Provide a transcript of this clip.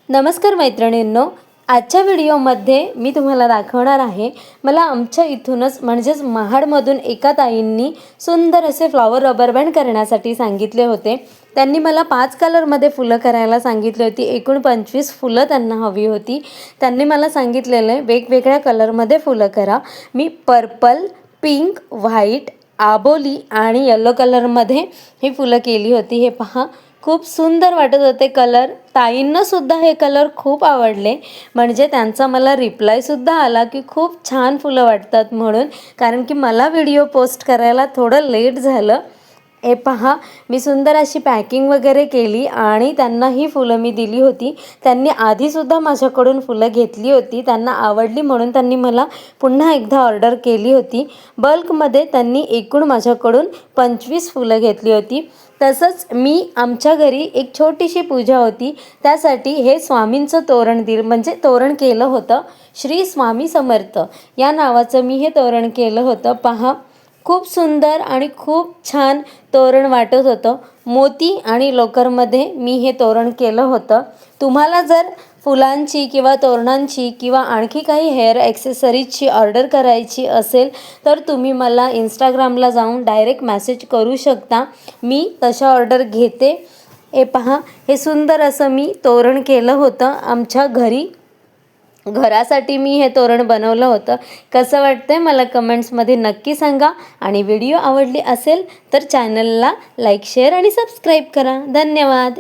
नमस्कार मैत्रिणींनो, आजच्या व्हिडिओमध्ये मी तुम्हाला दाखवणार आहे मला आमच्या इथूनच म्हणजेच महाडमधून एका ताईंनी सुंदर असे फ्लॉवर रबर बँड करण्यासाठी सांगितले होते। त्यांनी मला 5 कलरमध्ये फुलं करायला सांगितली होती। एकूण 25 फुलं त्यांना हवी होती। त्यांनी मला सांगितलेले वेगवेगळ्या कलरमध्ये फुलं करा। मी पर्पल, पिंक, व्हाईट, आबोली आणि येलो कलरमध्ये ही फुलं केली होती। हे पहा, खूप सुंदर वाटत होते कलर। ताईंना सुद्धा हे कलर खूप आवडले। म्हणजे त्यांचा मला रिप्लाय सुद्धा आला की खूप छान फुलं वाटतात म्हणून, कारण की मला व्हिडिओ पोस्ट करायला थोडं लेट झालं। हे पहा, मी सुंदर अशी पॅकिंग वगैरे केली आणि त्यांना ही फुलं मी दिली होती। त्यांनी आधीसुद्धा माझ्याकडून फुलं घेतली होती, त्यांना आवडली म्हणून त्यांनी मला पुन्हा एकदा ऑर्डर केली होती। बल्कमध्ये त्यांनी एकूण माझ्याकडून 25 फुलं घेतली होती। तसंच मी आमच्या घरी एक छोटीशी पूजा होती, त्यासाठी हे स्वामींचं तोरण म्हणजे तोरण केलं होतं। श्री स्वामी समर्थ या नावाचं मी हे तोरण केलं होतं। पहा, खूप सुंदर आणि खूप छान तोरण वाटत होतं। मोती आणि लोकरमध्ये मी हे तोरण केलं होतं। तुम्हाला जर फुलांची किंवा तोरणांची किंवा आणखी काही हेअर ॲक्सेसरीजची ऑर्डर करायची असेल तर तुम्ही मला इंस्टाग्रामला जाऊन डायरेक्ट मेसेज करू शकता, मी तशा ऑर्डर घेते। हे पहा, हे सुंदर असं मी तोरण केलं होतं आमच्या घरासाठी मी हे तोरण बनवलं होतं। कसं वाटतंय मला कमेंट्समध्ये नक्की सांगा आणि व्हिडिओ आवडली असेल तर चॅनलला लाईक, शेअर आणि सबस्क्राईब करा। धन्यवाद।